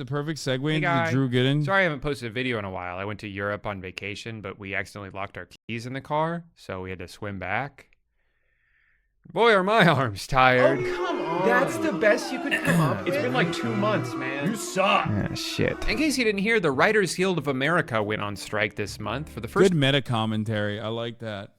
The perfect segue Hey into guy. the Drew Gooden. Sorry I haven't posted a video in a while. I went to Europe on vacation, but we accidentally locked our keys in the car, so we had to swim back. Boy, are my arms tired. Oh, come on. That's the best you could come up with? It's been like 2 months, man. You suck. Ah, shit. In case you didn't hear, the Writers Guild of America went on strike this month for the first... Good meta commentary. I like that.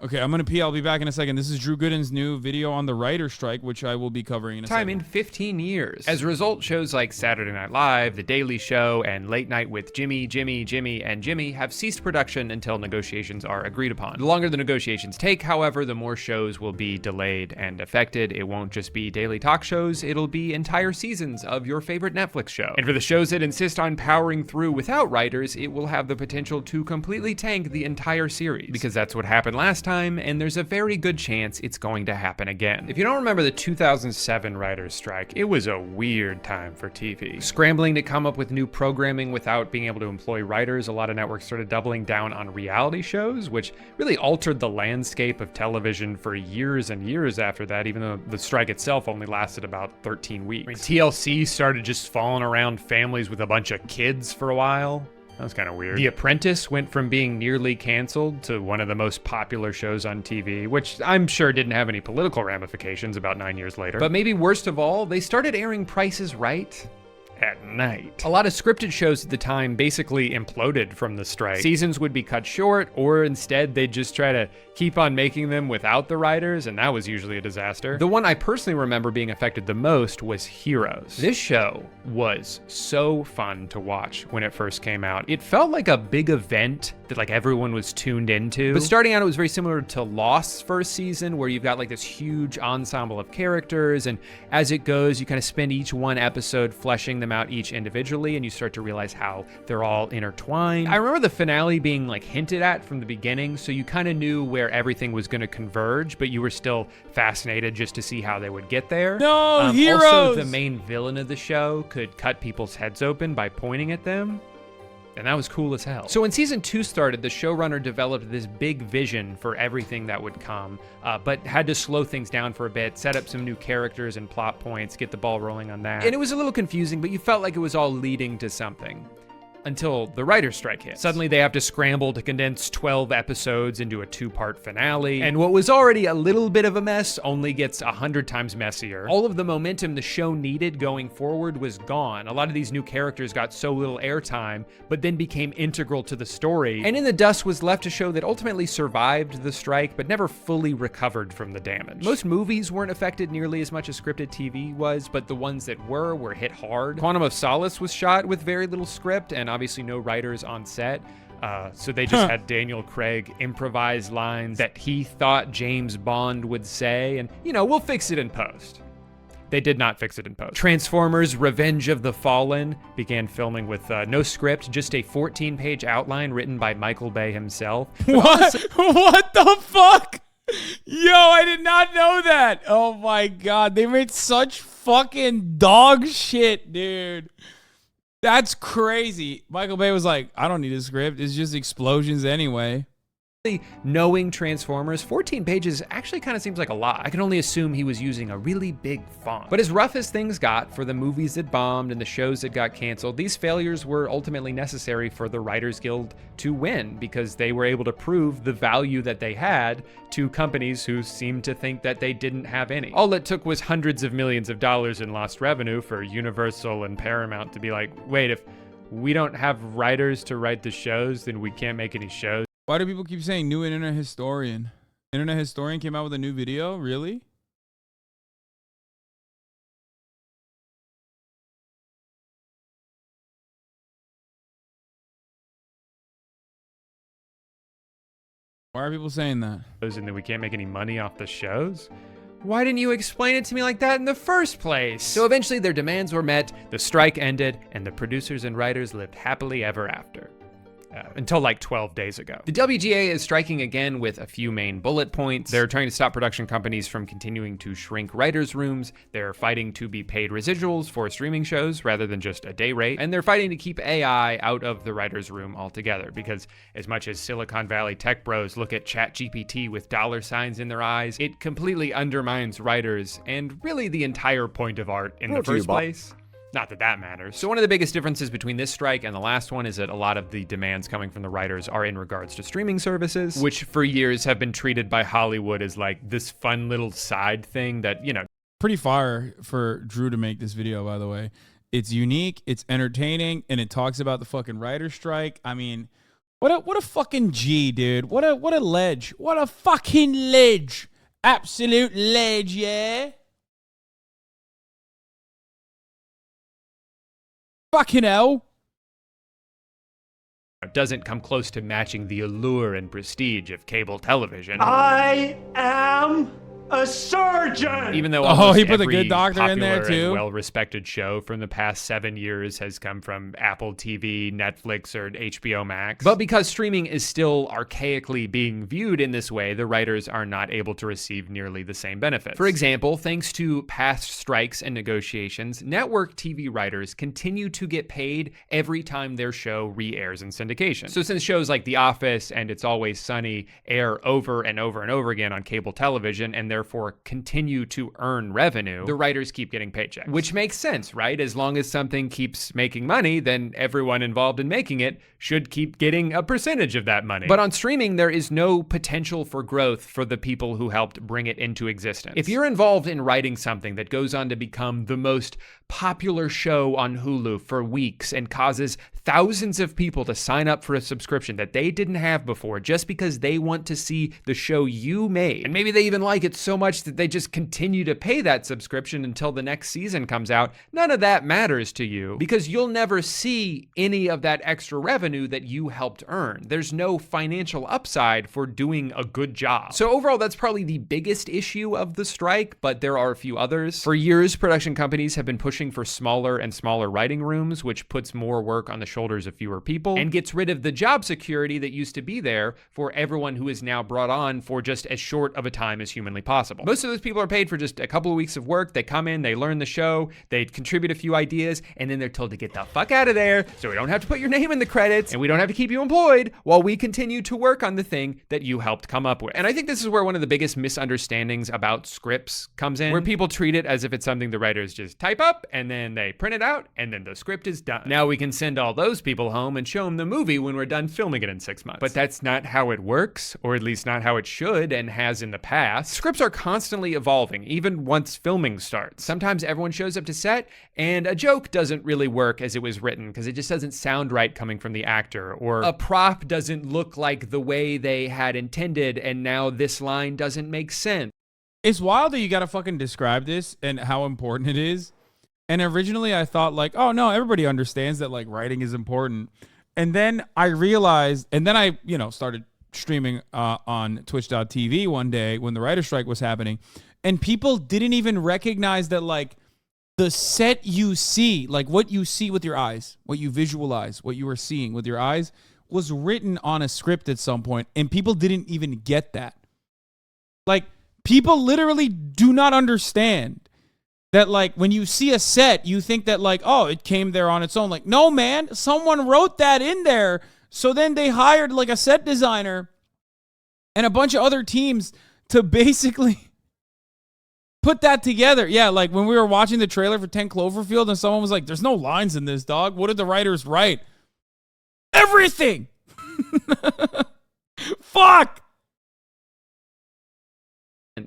Okay, I'm gonna pee. I'll be back in a second. This is Drew Gooden's new video on the writer strike, which I will be covering in a second. in 15 years. As a result, shows like Saturday Night Live, The Daily Show, and Late Night with Jimmy, and Jimmy have ceased production until negotiations are agreed upon. The longer the negotiations take, however, the more shows will be delayed and affected. It won't just be daily talk shows, it'll be entire seasons of your favorite Netflix show. And for the shows that insist on powering through without writers, it will have the potential to completely tank the entire series. Because that's what happened last time, and there's a very good chance it's going to happen again. If you don't remember the 2007 writers' strike, it was a weird time for TV. Scrambling to come up with new programming without being able to employ writers, a lot of networks started doubling down on reality shows, which really altered the landscape of television for years and years after that, even though the strike itself only lasted about 13 weeks. I mean, TLC started just falling around families with a bunch of kids for a while. That was kind of weird. The Apprentice went from being nearly canceled to one of the most popular shows on TV, which I'm sure didn't have any political ramifications about 9 years later. But maybe worst of all, they started airing Price is Right at night. A lot of scripted shows at the time basically imploded from the strike. Seasons would be cut short, or instead they'd just try to keep on making them without the writers, and that was usually a disaster. The one I personally remember being affected the most was Heroes. This show was so fun to watch when it first came out. It felt like a big event that like everyone was tuned into. But starting out, it was very similar to Lost's first season, where you've got like this huge ensemble of characters, and as it goes, you kind of spend each one episode fleshing them out each individually, and you start to realize how they're all intertwined. I remember the finale being like hinted at from the beginning, so you kind of knew where everything was going to converge, but you were still fascinated just to see how they would get there. No, Heroes! Also, the main villain of the show could cut people's heads open by pointing at them. And that was cool as hell. So when season 2 started, the showrunner developed this big vision for everything that would come, but had to slow things down for a bit, set up some new characters and plot points, get the ball rolling on that. And it was a little confusing, but you felt like it was all leading to something. Until the writer's strike hit. Suddenly they have to scramble to condense 12 episodes into a 2-part finale, and what was already a little bit of a mess only gets 100 times messier. All of the momentum the show needed going forward was gone. A lot of these new characters got so little airtime, but then became integral to the story, and in the dust was left a show that ultimately survived the strike, but never fully recovered from the damage. Most movies weren't affected nearly as much as scripted TV was, but the ones that were hit hard. Quantum of Solace was shot with very little script, and obviously no writers on set, so they just had Daniel Craig improvise lines that he thought James Bond would say, and you know, we'll fix it in post. They did not fix it in post. Transformers Revenge of the Fallen began filming with no script, just a 14-page outline written by Michael Bay himself. What? What the fuck? Yo, I did not know that. Oh my god, they made such fucking dog shit, dude. That's crazy. Michael Bay was like, I don't need a script. It's just explosions anyway. Knowing Transformers, 14 pages actually kind of seems like a lot. I can only assume he was using a really big font. But as rough as things got for the movies that bombed and the shows that got canceled, these failures were ultimately necessary for the Writers Guild to win, because they were able to prove the value that they had to companies who seemed to think that they didn't have any. All it took was hundreds of millions of dollars in lost revenue for Universal and Paramount to be like, wait, if we don't have writers to write the shows, then we can't make any shows. Why do people keep saying new internet historian? Internet historian came out with a new video? Really? Why are people saying that? And that we can't make any money off the shows? Why didn't you explain it to me like that in the first place? So eventually their demands were met, the strike ended, and the producers and writers lived happily ever after. until like 12 days ago. The WGA is striking again with a few main bullet points. They're trying to stop production companies from continuing to shrink writers' rooms. They're fighting to be paid residuals for streaming shows rather than just a day rate. And they're fighting to keep AI out of the writers' room altogether, because as much as Silicon Valley tech bros look at ChatGPT with dollar signs in their eyes, it completely undermines writers and really the entire point of art in the first place. Not that that matters. So one of the biggest differences between this strike and the last one is that a lot of the demands coming from the writers are in regards to streaming services, which for years have been treated by Hollywood as like this fun little side thing that, you know. Pretty fire for Drew to make this video, by the way. It's unique, it's entertaining, and it talks about the fucking writer strike. I mean, what a fucking G, dude. What a ledge. What a fucking ledge. Absolute ledge, yeah. Fucking hell. It doesn't come close to matching the allure and prestige of cable television. I am a surgeon! Even though he put a good doctor in there too. Well-respected show from the past 7 years has come from Apple TV, Netflix, or HBO Max. But because streaming is still archaically being viewed in this way, the writers are not able to receive nearly the same benefits. For example, thanks to past strikes and negotiations, network TV writers continue to get paid every time their show re-airs in syndication. So since shows like The Office and It's Always Sunny air over and over and over again on cable television and therefore continue to earn revenue, the writers keep getting paychecks. Which makes sense, right? As long as something keeps making money, then everyone involved in making it should keep getting a percentage of that money. But on streaming, there is no potential for growth for the people who helped bring it into existence. If you're involved in writing something that goes on to become the most popular show on Hulu for weeks and causes thousands of people to sign up for a subscription that they didn't have before just because they want to see the show you made, and maybe they even like it so much that they just continue to pay that subscription until the next season comes out, none of that matters to you because you'll never see any of that extra revenue that you helped earn. There's no financial upside for doing a good job. So overall, that's probably the biggest issue of the strike, but there are a few others. For years, production companies have been pushing for smaller and smaller writing rooms, which puts more work on the shoulders of fewer people and gets rid of the job security that used to be there for everyone who is now brought on for just as short of a time as humanly possible. Most of those people are paid for just a couple of weeks of work. They come in, they learn the show, they contribute a few ideas, and then they're told to get the fuck out of there so we don't have to put your name in the credits and we don't have to keep you employed while we continue to work on the thing that you helped come up with. And I think this is where one of the biggest misunderstandings about scripts comes in, where people treat it as if it's something the writers just type up and then they print it out and then the script is done. Now we can send all those people home and show them the movie when we're done filming it in 6 months. But that's not how it works, or at least not how it should and has in the past. Scripts are constantly evolving, even once filming starts. Sometimes everyone shows up to set and a joke doesn't really work as it was written because it just doesn't sound right coming from the actor, or a prop doesn't look like the way they had intended and now this line doesn't make sense. It's wild that you gotta fucking describe this and how important it is. And originally I thought like, oh no, everybody understands that like writing is important. And then I realized, and then I, started streaming on twitch.tv one day when the writer's strike was happening, and people didn't even recognize that like the set you see, like what you see with your eyes, what you visualize, what you were seeing with your eyes was written on a script at some point, and people didn't even get that. Like people literally do not understand that like when you see a set, you think that like, oh, it came there on its own. Like, no, man, someone wrote that in there. So then they hired like a set designer and a bunch of other teams to basically put that together. Yeah, like when we were watching the trailer for 10 Cloverfield and someone was like, there's no lines in this, dog. What did the writers write? Everything. Fuck.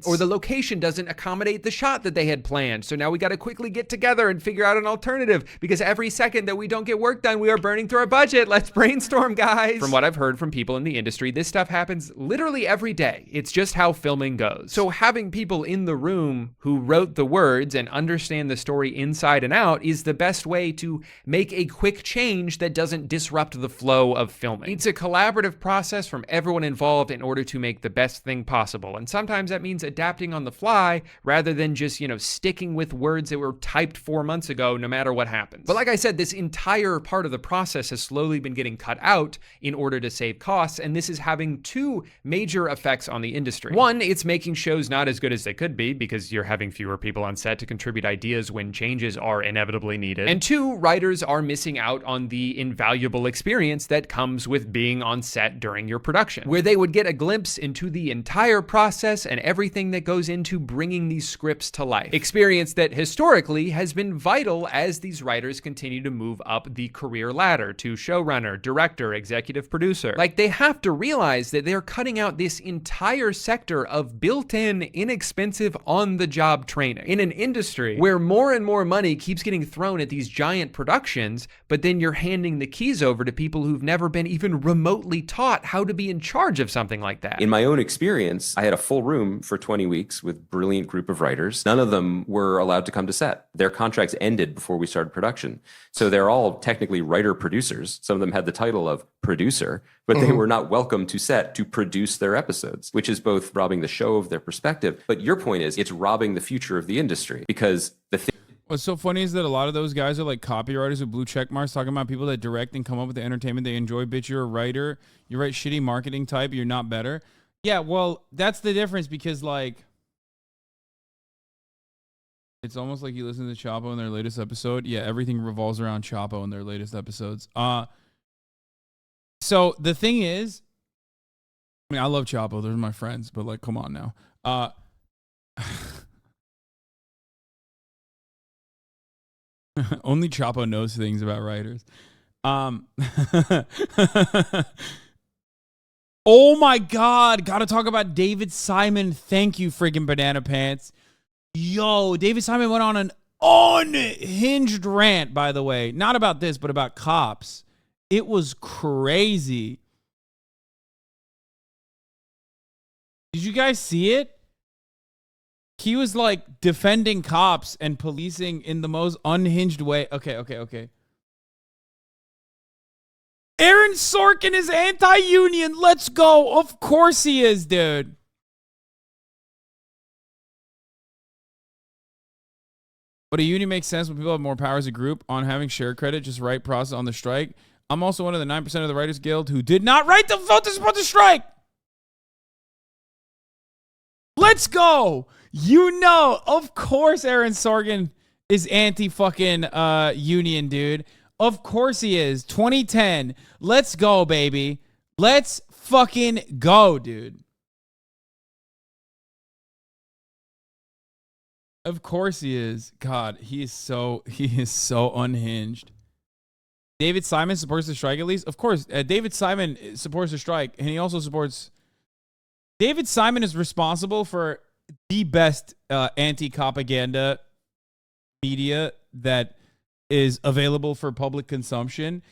Or the location doesn't accommodate the shot that they had planned. So now we got to quickly get together and figure out an alternative because every second that we don't get work done, we are burning through our budget. Let's brainstorm, guys. From what I've heard from people in the industry, this stuff happens literally every day. It's just how filming goes. So having people in the room who wrote the words and understand the story inside and out is the best way to make a quick change that doesn't disrupt the flow of filming. It's a collaborative process from everyone involved in order to make the best thing possible. And sometimes that means adapting on the fly rather than just, sticking with words that were typed 4 months ago, no matter what happens. But like I said, this entire part of the process has slowly been getting cut out in order to save costs, and this is having two major effects on the industry. One, it's making shows not as good as they could be because you're having fewer people on set to contribute ideas when changes are inevitably needed. And two, writers are missing out on the invaluable experience that comes with being on set during your production, where they would get a glimpse into the entire process and everything that goes into bringing these scripts to life. Experience that historically has been vital as these writers continue to move up the career ladder to showrunner, director, executive producer. Like, they have to realize that they're cutting out this entire sector of built-in, inexpensive, on-the-job training in an industry where more and more money keeps getting thrown at these giant productions, but then you're handing the keys over to people who've never been even remotely taught how to be in charge of something like that. In my own experience, I had a full room for 20 weeks with a brilliant group of writers. None of them were allowed to come to set. Their contracts ended before we started production. So they're all technically writer-producers. Some of them had the title of producer, but they were not welcome to set to produce their episodes, which is both robbing the show of their perspective. But your point is, it's robbing the future of the industry, because What's so funny is that a lot of those guys are like copywriters with blue check marks, talking about people that direct and come up with the entertainment they enjoy. Bitch, you're a writer. You write shitty marketing type. You're not better. Yeah, well, that's the difference, because like, it's almost like you listen to Chapo in their latest episode. Yeah, everything revolves around Chapo in their latest episodes. So the thing is, I mean, I love Chapo. They're my friends, but like, come on now. Only Chapo knows things about writers. Oh my God. Gotta talk about David Simon. Thank you, friggin' Banana Pants. Yo, David Simon went on an unhinged rant, by the way. Not about this, but about cops. It was crazy. Did you guys see it? He was like defending cops and policing in the most unhinged way. Okay. Aaron Sorkin is anti-union. Let's go. Of course he is, dude. But a union makes sense when people have more power as a group on having shared credit, just right process on the strike. I'm also one of the 9% of the Writers Guild who did not write the vote to support the strike. Let's go. Of course Aaron Sorkin is anti-fucking union, dude. Of course he is. 2010. Let's go, baby. Let's fucking go, dude. Of course he is. God, he is so unhinged. David Simon supports the strike at least? Of course. David Simon supports the strike, and he also supports... David Simon is responsible for the best anti-propaganda media that is available for public consumption.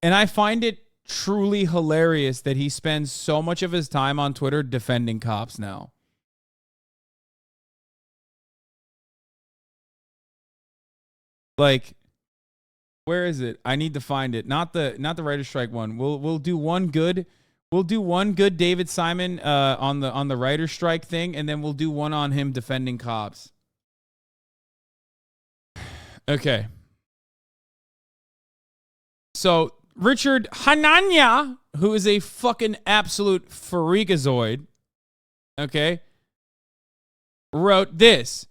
And I find it truly hilarious that he spends so much of his time on Twitter defending cops now. Like, where is it? I need to find it. Not the writer's strike one. We'll do one good. We'll do one good David Simon on the writer's strike thing, and then we'll do one on him defending cops. Okay. So Richard Hanania, who is a fucking absolute freakazoid, okay, wrote this.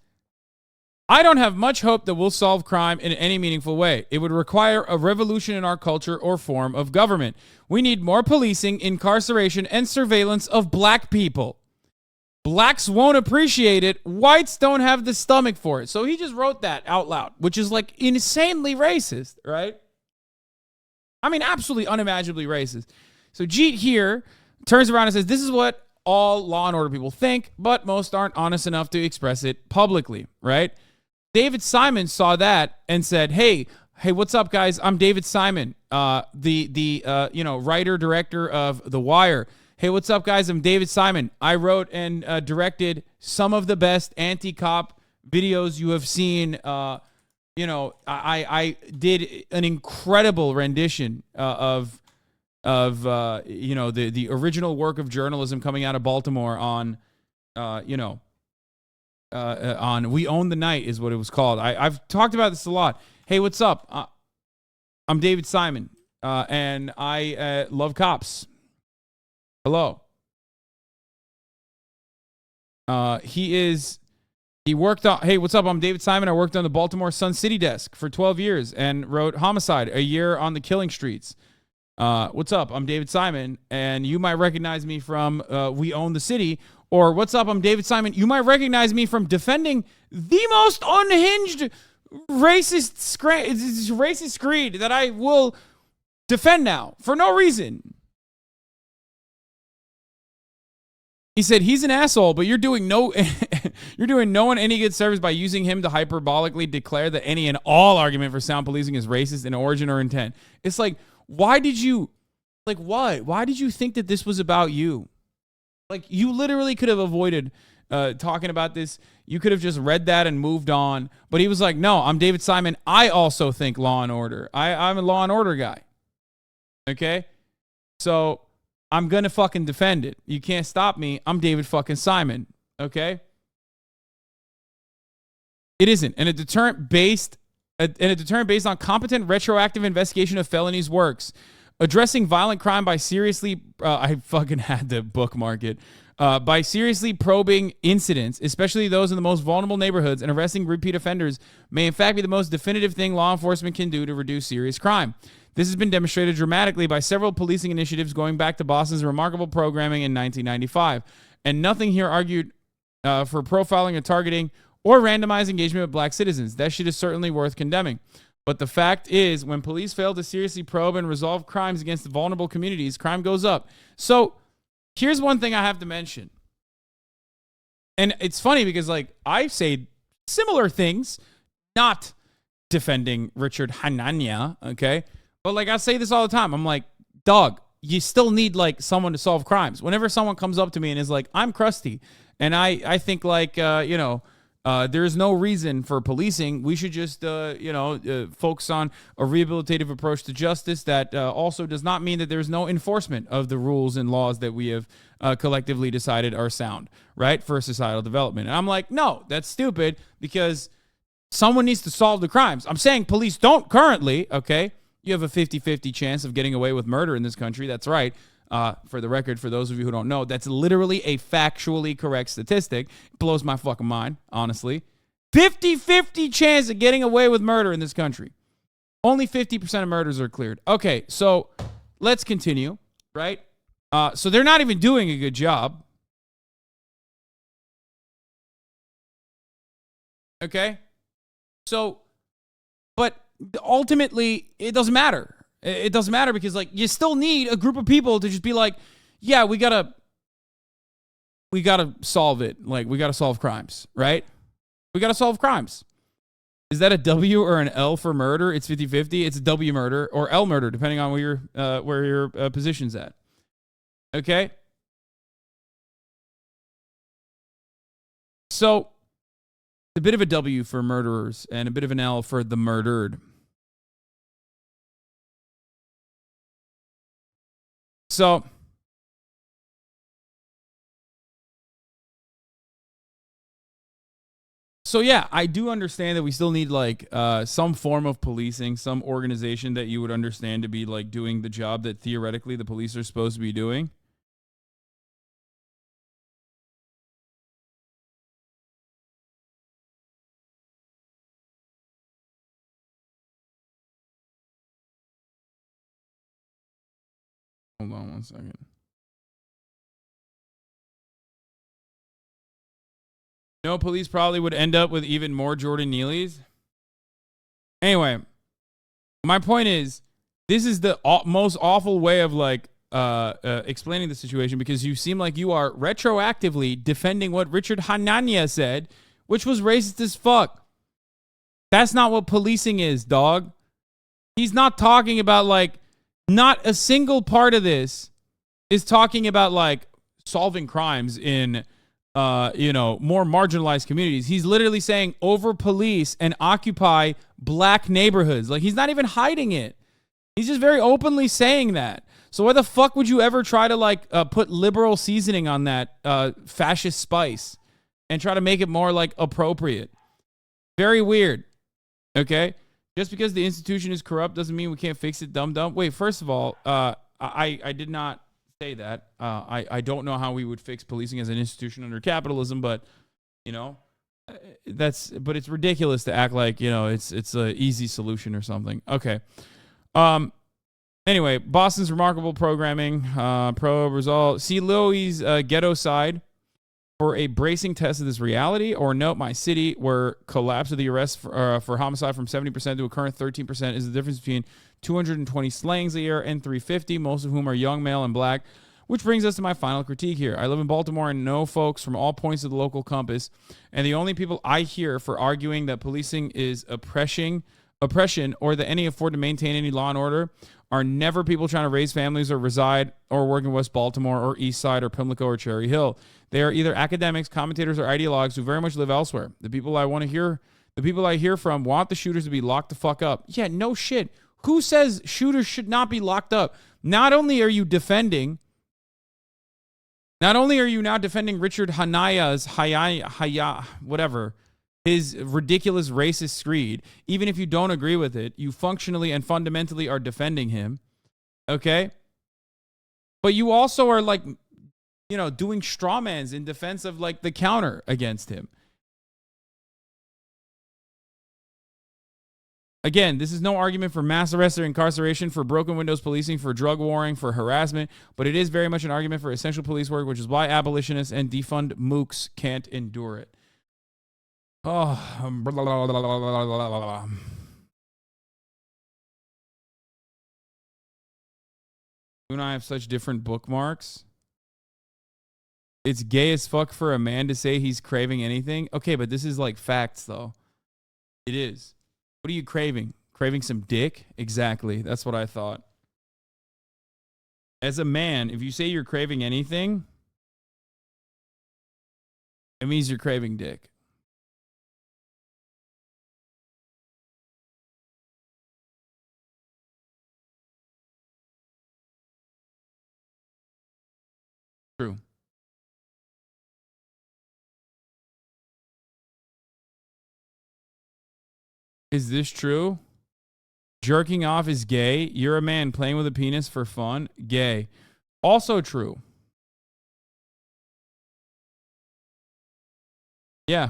I don't have much hope that we'll solve crime in any meaningful way. It would require a revolution in our culture or form of government. We need more policing, incarceration, and surveillance of black people. Blacks won't appreciate it. Whites don't have the stomach for it. So he just wrote that out loud, which is like insanely racist, right? I mean, absolutely unimaginably racist. So Jeet here turns around and says, this is what all Law and Order people think, but most aren't honest enough to express it publicly, right? David Simon saw that and said, hey, what's up, guys? I'm David Simon, the writer, director of The Wire. Hey, what's up, guys? I'm David Simon. I wrote and directed some of the best anti-cop videos you have seen. I did an incredible rendition of the original work of journalism coming out of Baltimore on, on We Own the Night is what it was called. I've talked about this a lot. Hey, what's up? I'm David Simon, and I love cops. Hello. He worked on, hey, what's up? I'm David Simon. I worked on the Baltimore Sun City desk for 12 years and wrote Homicide, a year on the killing streets. What's up? I'm David Simon, and you might recognize me from We Own the City. Or what's up? I'm David Simon. You might recognize me from defending the most unhinged racist screed that I will defend now for no reason. He said he's an asshole, but you're doing no one any good service by using him to hyperbolically declare that any and all argument for sound policing is racist in origin or intent. It's like, why did you think that this was about you? Like, you literally could have avoided talking about this. You could have just read that and moved on. But he was like, no, I'm David Simon. I also think law and order. I'm a law and order guy. Okay? So I'm going to fucking defend it. You can't stop me. I'm David fucking Simon. Okay? It isn't. And a deterrent based on competent retroactive investigation of felonies works. Addressing violent crime by seriously, I fucking had to bookmark it, by seriously probing incidents, especially those in the most vulnerable neighborhoods, and arresting repeat offenders may in fact be the most definitive thing law enforcement can do to reduce serious crime. This has been demonstrated dramatically by several policing initiatives going back to Boston's remarkable programming in 1995. And nothing here argued for profiling or targeting or randomized engagement with black citizens. That shit is certainly worth condemning. But the fact is, when police fail to seriously probe and resolve crimes against vulnerable communities, crime goes up. So here's one thing I have to mention. And it's funny because, like, I say similar things, not defending Richard Hanania, okay? But, like, I say this all the time. I'm like, dog, you still need, like, someone to solve crimes. Whenever someone comes up to me and is like, I'm crusty, and I think, like, there's no reason for policing. We should just, focus on a rehabilitative approach to justice that also does not mean that there's no enforcement of the rules and laws that we have collectively decided are sound, right, for societal development. And I'm like, no, that's stupid because someone needs to solve the crimes. I'm saying police don't currently, okay? You have a 50-50 chance of getting away with murder in this country. That's right. For the record, for those of you who don't know, that's literally a factually correct statistic. It blows my fucking mind, honestly. 50-50 chance of getting away with murder in this country. Only 50% of murders are cleared. Okay, so let's continue, right? So they're not even doing a good job. Okay? So, but ultimately, it doesn't matter. It doesn't matter because, like, you still need a group of people to just be like, yeah, we gotta solve it. Like, we gotta solve crimes, right? We gotta solve crimes. Is that a W or an L for murder? It's 50-50. It's a W murder or L murder, depending on where your position's at. Okay? So, a bit of a W for murderers and a bit of an L for the murdered. So yeah, I do understand that we still need like some form of policing, some organization that you would understand to be like doing the job that theoretically the police are supposed to be doing. Hold on one second. No, police probably would end up with even more Jordan Neelys. Anyway, my point is, this is the most awful way of like explaining the situation because you seem like you are retroactively defending what Richard Hanania said, which was racist as fuck. That's not what policing is, dog. He's not talking about like, not a single part of this is talking about like solving crimes in, more marginalized communities. He's literally saying over police and occupy black neighborhoods. Like, he's not even hiding it. He's just very openly saying that. So why the fuck would you ever try to like put liberal seasoning on that fascist spice? and try to make it more like appropriate. Very weird. Okay? Just because the institution is corrupt doesn't mean we can't fix it, dumb. Wait, first of all, I did not say that. I don't know how we would fix policing as an institution under capitalism, but you know, but it's ridiculous to act like, you know, it's an easy solution or something. Okay. Anyway, Boston's remarkable programming, pro result. See Louis' ghetto side for a bracing test of this reality, or note my city where collapse of the arrests for homicide from 70% to a current 13% is the difference between 220 slayings a year and 350, most of whom are young, male, and black. Which brings us to my final critique here. I live in Baltimore and know folks from all points of the local compass, and the only people I hear for arguing that policing is oppression or that any afford to maintain any law and order are never people trying to raise families or reside or work in West Baltimore or East Side or Pimlico or Cherry Hill. They are either academics, commentators, or ideologues who very much live elsewhere. The people I hear from want the shooters to be locked the fuck up. Yeah, no shit. Who says shooters should not be locked up? Not only are you now defending Richard Hanaya's his ridiculous racist screed, even if you don't agree with it, you functionally and fundamentally are defending him. Okay? But you also are like, you know, doing straw mans in defense of like the counter against him. Again, this is no argument for mass arrest or incarceration, for broken windows policing, for drug warring, for harassment, but it is very much an argument for essential police work, which is why abolitionists and defund mooks can't endure it. Oh, blah, blah, blah, blah, blah, blah. You and I have such different bookmarks. It's gay as fuck for a man to say he's craving anything. Okay, but this is like facts, though. It is. What are you craving? Craving some dick? Exactly. That's what I thought. As a man, if you say you're craving anything, it means you're craving dick. True. Is this true? Jerking off is gay. You're a man playing with a penis for fun. Gay. Also true. Yeah.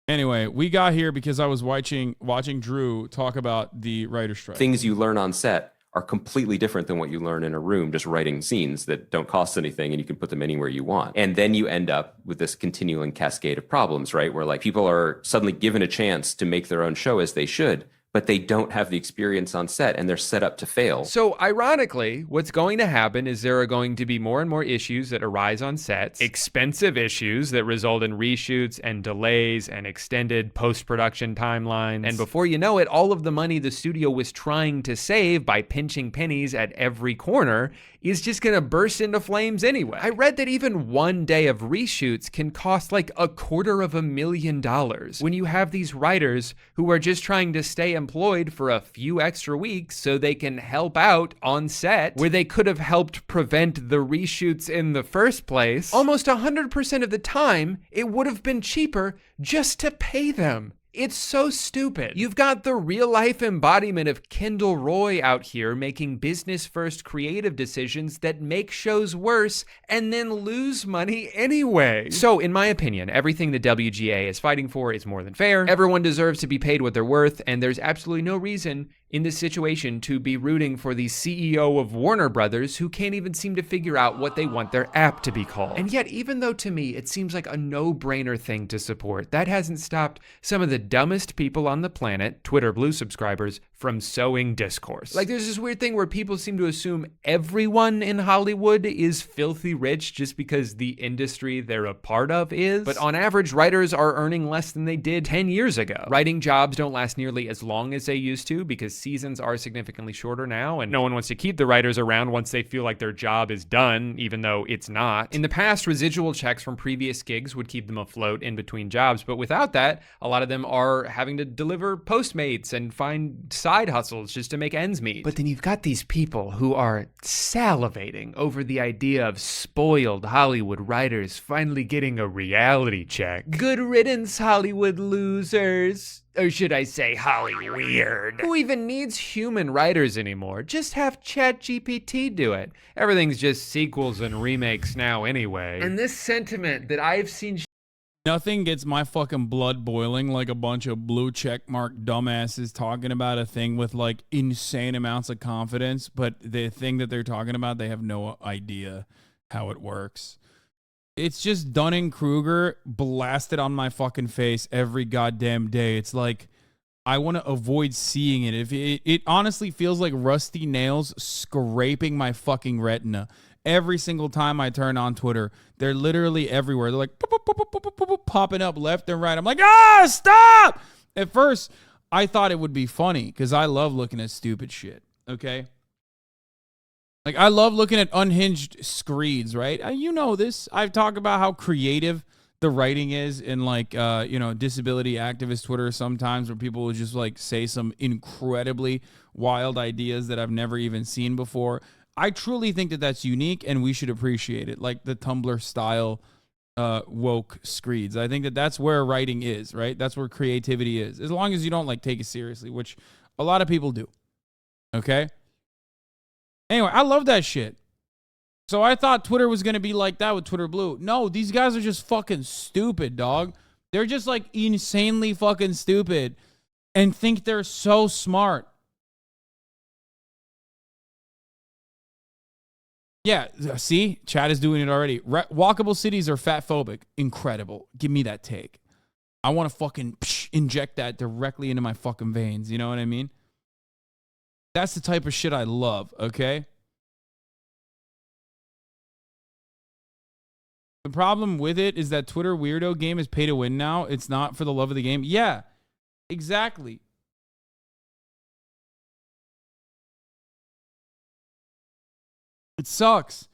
Anyway, we got here because I was watching Drew talk about the writer's strike. Things you learn on set are completely different than what you learn in a room just writing scenes that don't cost anything and you can put them anywhere you want. And then you end up with this continuing cascade of problems, right? Where like people are suddenly given a chance to make their own show as they should, but they don't have the experience on set and they're set up to fail. So ironically, what's going to happen is there are going to be more and more issues that arise on sets, expensive issues that result in reshoots and delays and extended post-production timelines. And before you know it, all of the money the studio was trying to save by pinching pennies at every corner is just going to burst into flames anyway. I read that even one day of reshoots can cost like $250,000 when you have these writers who are just trying to stay employed for a few extra weeks so they can help out on set where they could have helped prevent the reshoots in the first place. Almost 100% of the time, it would have been cheaper just to pay them. It's so stupid. You've got the real-life embodiment of Kendall Roy out here making business-first creative decisions that make shows worse and then lose money anyway. So, in my opinion, everything the WGA is fighting for is more than fair. Everyone deserves to be paid what they're worth, and there's absolutely no reason in this situation to be rooting for the CEO of Warner Brothers who can't even seem to figure out what they want their app to be called. And yet, even though to me it seems like a no-brainer thing to support, that hasn't stopped some of the dumbest people on the planet, Twitter Blue subscribers, from sowing discourse. Like there's this weird thing where people seem to assume everyone in Hollywood is filthy rich just because the industry they're a part of is. But on average, writers are earning less than they did 10 years ago. Writing jobs don't last nearly as long as they used to because seasons are significantly shorter now, and no one wants to keep the writers around once they feel like their job is done, even though it's not. In the past, residual checks from previous gigs would keep them afloat in between jobs, but without that, a lot of them are having to deliver Postmates and find side hustles just to make ends meet. But then you've got these people who are salivating over the idea of spoiled Hollywood writers finally getting a reality check. Good riddance, Hollywood losers. Or should I say Holly weird? Who even needs human writers anymore? Just have ChatGPT do it. Everything's just sequels and remakes now anyway. And this sentiment that I've seen... Nothing gets my fucking blood boiling like a bunch of blue checkmark dumbasses talking about a thing with like insane amounts of confidence, but the thing that they're talking about, they have no idea how it works. It's just Dunning-Kruger blasted on my fucking face every goddamn day. It's like, I want to avoid seeing it. If it honestly feels like rusty nails scraping my fucking retina. Every single time I turn on Twitter, they're literally everywhere. They're like popping up left and right. I'm like, stop! At first, I thought it would be funny because I love looking at stupid shit, okay? Like, I love looking at unhinged screeds, right? You know this. I've talked about how creative the writing is in, like, disability activist Twitter sometimes, where people will just, like, say some incredibly wild ideas that I've never even seen before. I truly think that that's unique, and we should appreciate it, like the Tumblr-style woke screeds. I think that that's where writing is, right? That's where creativity is, as long as you don't, like, take it seriously, which a lot of people do, okay? Anyway, I love that shit. So I thought Twitter was going to be like that with Twitter Blue. No, these guys are just fucking stupid, dog. They're just, like, insanely fucking stupid and think they're so smart. Yeah, see? Chad is doing it already. Walkable cities are fat phobic. Incredible. Give me that take. I want to fucking inject that directly into my fucking veins. You know what I mean? That's the type of shit I love, okay? The problem with it is that Twitter weirdo game is pay to win now. It's not for the love of the game. Yeah, exactly. It sucks.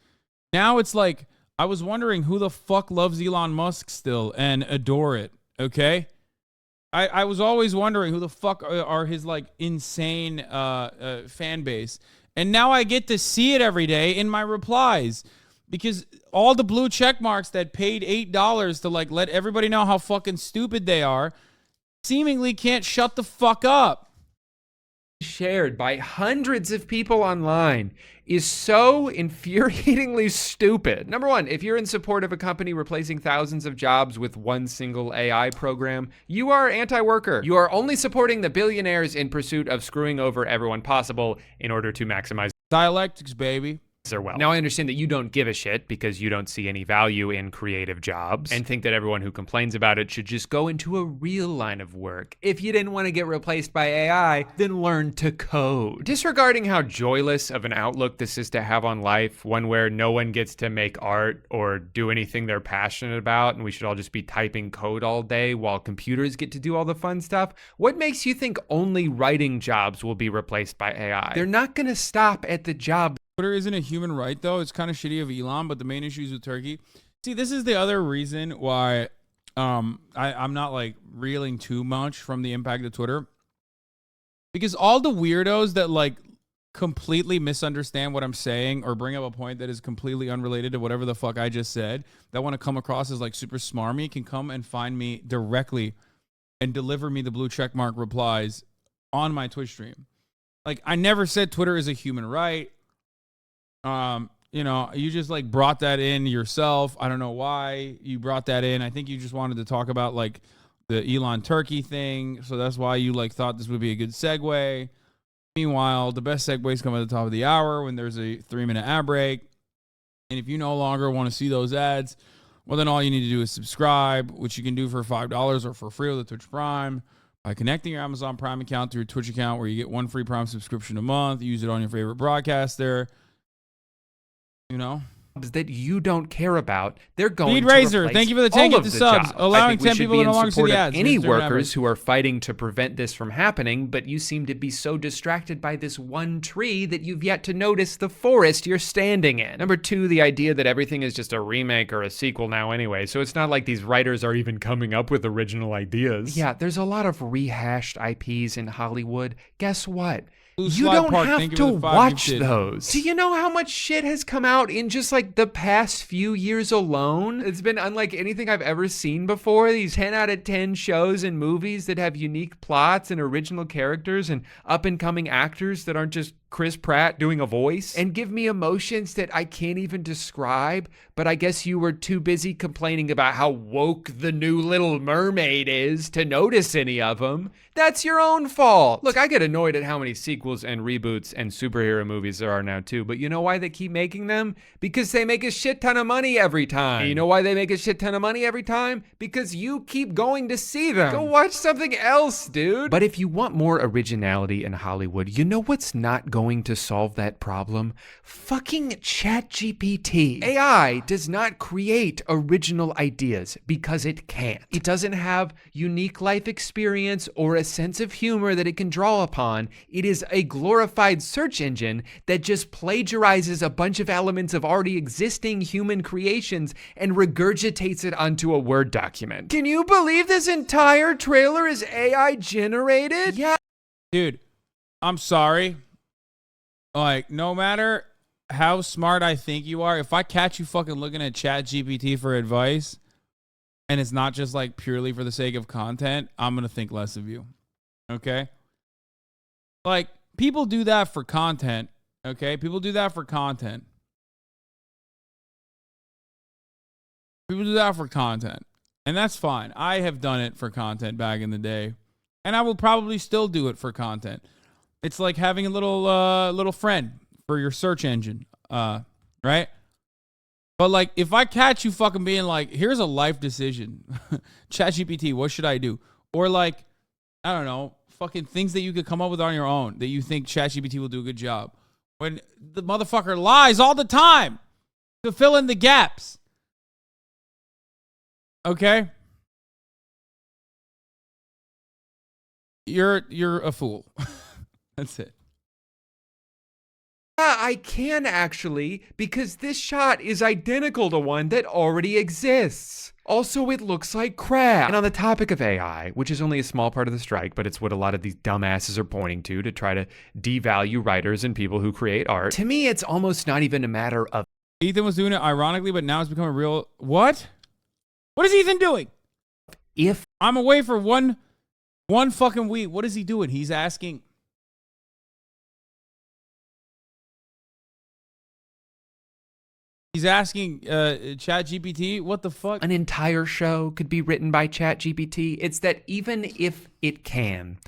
Now it's like, I was wondering who the fuck loves Elon Musk still and adore it, okay? I was always wondering who the fuck are his, like, insane fan base. And now I get to see it every day in my replies. Because all the blue check marks that paid $8 to, like, let everybody know how fucking stupid they are seemingly can't shut the fuck up. Shared by hundreds of people online is so infuriatingly stupid. Number one, if you're in support of a company replacing thousands of jobs with one single AI program, you are anti-worker. You are only supporting the billionaires in pursuit of screwing over everyone possible in order to maximize Dialectics, baby. their wealth. Now, I understand that you don't give a shit because you don't see any value in creative jobs and think that everyone who complains about it should just go into a real line of work. If you didn't want to get replaced by AI, then learn to code. Disregarding how joyless of an outlook this is to have on life, one where no one gets to make art or do anything they're passionate about, and we should all just be typing code all day while computers get to do all the fun stuff, what makes you think only writing jobs will be replaced by AI? They're not going to stop at the job. Twitter isn't a human right, though. It's kind of shitty of Elon, but the main issue is with Turkey. See, this is the other reason why I'm not, like, reeling too much from the impact of Twitter. Because all the weirdos that, like, completely misunderstand what I'm saying or bring up a point that is completely unrelated to whatever the fuck I just said, that want to come across as, like, super smarmy, can come and find me directly and deliver me the blue checkmark replies on my Twitch stream. Like, I never said Twitter is a human right. You just, like, brought that in yourself. I don't know why you brought that in. I think you just wanted to talk about, like, the Elon Turkey thing. So that's why you, like, thought this would be a good segue. Meanwhile, the best segues come at the top of the hour when there's a 3-minute ad break. And if you no longer want to see those ads, well, then all you need to do is subscribe, which you can do for $5 or for free with the Twitch Prime by connecting your Amazon Prime account to your Twitch account, where you get one free Prime subscription a month. Use it on your favorite broadcaster. You know, that you don't care about, they're going Speed to Razor, replace thank you for the 10 all gift of to the subs, jobs. allowing I think we 10 should people be to no in longer see support the of ads. any Mr. workers Members. who are fighting to prevent this from happening, but you seem to be so distracted by this one tree that you've yet to notice the forest you're standing in. Number 2, the idea that everything is just a remake or a sequel now anyway, so it's not like these writers are even coming up with original ideas. Yeah, there's a lot of rehashed IPs in Hollywood. Guess what? Blue You Slide don't Park, have thank you to for the 5 watch gifted. those. Do you know how much shit has come out in just like the past few years alone? It's been unlike anything I've ever seen before. These 10 out of 10 shows and movies that have unique plots and original characters and up and coming actors that aren't just Chris Pratt doing a voice and give me emotions that I can't even describe, but I guess you were too busy complaining about how woke the new Little Mermaid is to notice any of them. That's your own fault. Look, I get annoyed at how many sequels and reboots and superhero movies there are now too, but you know why they keep making them? Because they make a shit ton of money every time. And you know why they make a shit ton of money every time? Because you keep going to see them. Go watch something else, dude. But if you want more originality in Hollywood, you know what's not going to solve that problem? Fucking ChatGPT. AI does not create original ideas because it can't. It doesn't have unique life experience or a sense of humor that it can draw upon. It is a glorified search engine that just plagiarizes a bunch of elements of already existing human creations and regurgitates it onto a Word document. Can you believe this entire trailer is AI generated? Yeah. Dude, I'm sorry. Like, no matter how smart I think you are, if I catch you fucking looking at ChatGPT for advice, and it's not just like purely for the sake of content, I'm going to think less of you. Okay? Like, people do that for content. Okay? People do that for content. People do that for content. And that's fine. I have done it for content back in the day. And I will probably still do it for content. It's like having a little friend for your search engine, right? But like, if I catch you fucking being like, here's a life decision, ChatGPT, what should I do? Or like, I don't know, fucking things that you could come up with on your own that you think ChatGPT will do a good job. When the motherfucker lies all the time to fill in the gaps. Okay? You're a fool. That's it. Yeah, I can actually, because this shot is identical to one that already exists. Also, it looks like crap. And on the topic of AI, which is only a small part of the strike, but it's what a lot of these dumbasses are pointing to try to devalue writers and people who create art. To me, it's almost not even a matter of... Ethan was doing it ironically, but now it's become a real... What? What is Ethan doing? If I'm away for one fucking week. What is he doing? He's asking... He's asking ChatGPT, what the fuck? an entire show could be written by ChatGPT, it's that even if it can,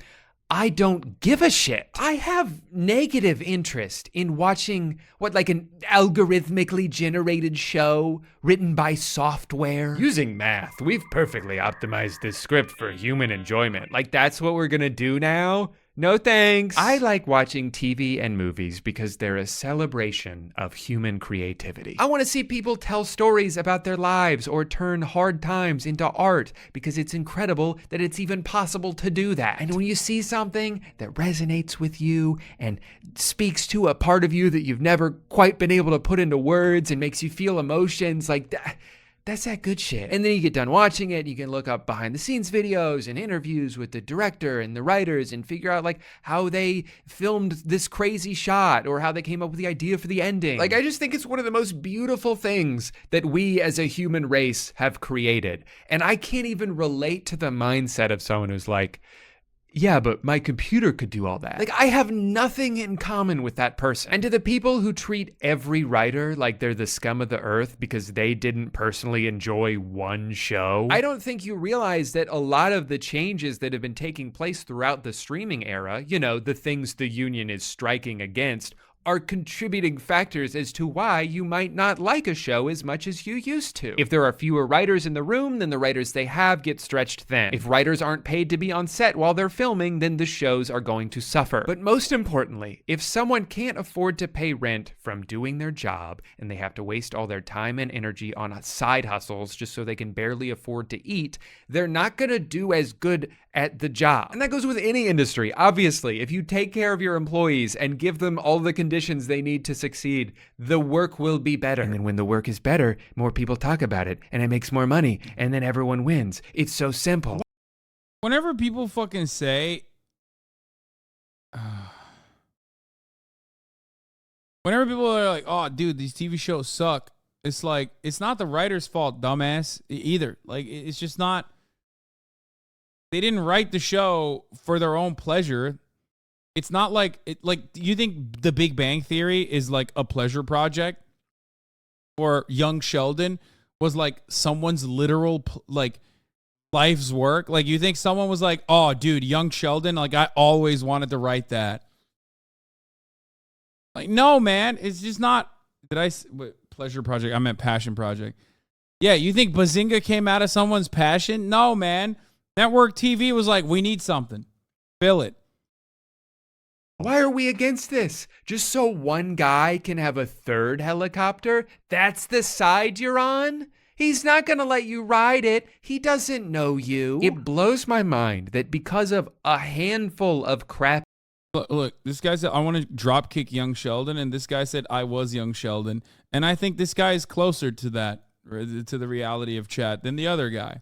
I don't give a shit. I have negative interest in watching like an algorithmically generated show written by software. Using math, we've perfectly optimized this script for human enjoyment. Like, that's what we're gonna do now? No thanks. I like watching TV and movies because they're a celebration of human creativity. I want to see people tell stories about their lives or turn hard times into art because it's incredible that it's even possible to do that. And when you see something that resonates with you and speaks to a part of you that you've never quite been able to put into words and makes you feel emotions like that, that's that good shit. And then you get done watching it, you can look up behind the scenes videos and interviews with the director and the writers and figure out like how they filmed this crazy shot or how they came up with the idea for the ending. Like, I just think it's one of the most beautiful things that we as a human race have created. And I can't even relate to the mindset of someone who's like, yeah, but my computer could do all that. Like, I have nothing in common with that person. And to the people who treat every writer like they're the scum of the earth because they didn't personally enjoy one show, I don't think you realize that a lot of the changes that have been taking place throughout the streaming era, you know, the things the union is striking against, are contributing factors as to why you might not like a show as much as you used to. If there are fewer writers in the room, then the writers they have get stretched thin. If writers aren't paid to be on set while they're filming, then the shows are going to suffer. But most importantly, if someone can't afford to pay rent from doing their job and they have to waste all their time and energy on side hustles just so they can barely afford to eat, they're not going to do as good at the job. And that goes with any industry. Obviously, if you take care of your employees and give them all the conditions they need to succeed, the work will be better. And then when the work is better, more people talk about it and it makes more money and then everyone wins. It's so simple. Whenever people fucking say, whenever people are like, oh, dude, these TV shows suck, it's like, it's not the writer's fault, dumbass, either. Like, it's just not. They didn't write the show for their own pleasure. It's not like you think The Big Bang Theory is like a pleasure project, or Young Sheldon was like someone's literal like life's work? Like, you think someone was like, oh, dude, Young Sheldon, like I always wanted to write that. Like, no, man, it's just not. Pleasure project? I meant passion project. Yeah, you think Bazinga came out of someone's passion? No, man. Network TV was like, we need something. Fill it. Why are we against this? Just so one guy can have a third helicopter? That's the side you're on? He's not going to let you ride it. He doesn't know you. It blows my mind that because of a handful of crap. Look, this guy said, I want to drop kick Young Sheldon. And this guy said, I was Young Sheldon. And I think this guy is closer to that, to the reality of chat, than the other guy.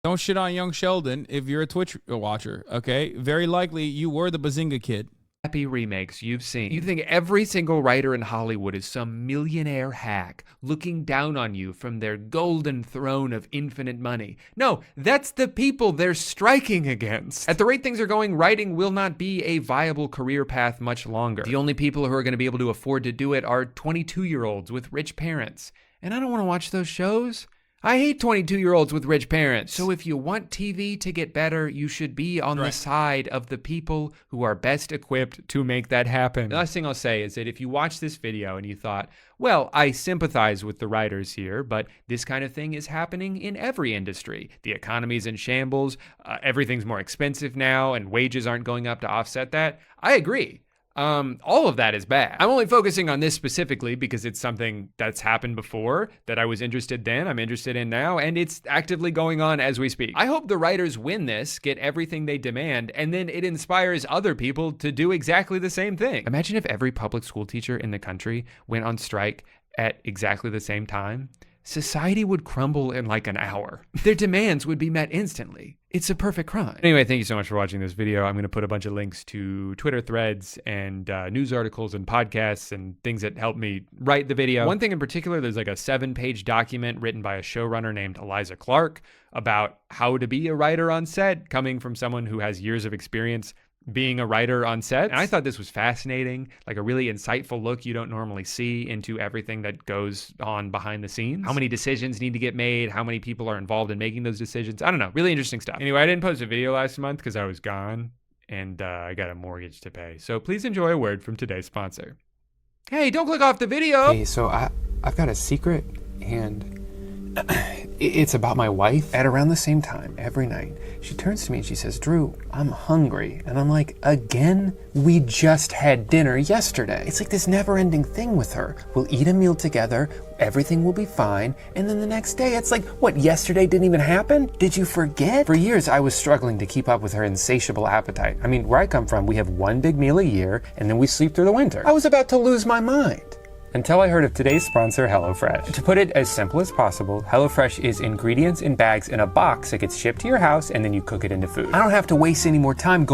Don't shit on Young Sheldon if you're a Twitch watcher, okay? Very likely you were the Bazinga kid. Happy remakes you've seen. You think every single writer in Hollywood is some millionaire hack looking down on you from their golden throne of infinite money. No, that's the people they're striking against. At the rate things are going, writing will not be a viable career path much longer. The only people who are going to be able to afford to do it are 22-year-olds with rich parents. And I don't want to watch those shows. I hate 22-year-olds with rich parents. So if you want TV to get better, you should be on the side of the people who are best equipped to make that happen. The last thing I'll say is that if you watch this video and you thought, well, I sympathize with the writers here, but this kind of thing is happening in every industry. The economy's in shambles, everything's more expensive now, and wages aren't going up to offset that. I agree. All of that is bad. I'm only focusing on this specifically because it's something that's happened before that I was interested then, I'm interested in now, and it's actively going on as we speak. I hope the writers win this, get everything they demand, and then it inspires other people to do exactly the same thing. Imagine if every public school teacher in the country went on strike at exactly the same time. Society would crumble in like an hour. Their demands would be met instantly. It's a perfect crime. Anyway, thank you so much for watching this video. I'm going to put a bunch of links to Twitter threads and news articles and podcasts and things that helped me write the video. One thing in particular, there's like a 7-page document written by a showrunner named Eliza Clark about how to be a writer on set, coming from someone who has years of experience being a writer on set. And I thought this was fascinating, like a really insightful look you don't normally see into everything that goes on behind the scenes. How many decisions need to get made, how many people are involved in making those decisions. I don't know, really interesting stuff. Anyway, I didn't post a video last month because I was gone and I got a mortgage to pay. So please enjoy a word from today's sponsor. Hey, don't click off the video. Hey, so I've got a secret, and it's about my wife. At around the same time every night, she turns to me and she says, Drew, I'm hungry. And I'm like, again? We just had dinner yesterday. It's like this never-ending thing with her. We'll eat a meal together, everything will be fine, and then the next day it's like, what, yesterday didn't even happen? Did you forget? For years I was struggling to keep up with her insatiable appetite. I mean, where I come from, we have one big meal a year and then we sleep through the winter. I was about to lose my mind. Until I heard of today's sponsor, HelloFresh. To put it as simple as possible, HelloFresh is ingredients in bags in a box that gets shipped to your house and then you cook it into food. I don't have to waste any more time going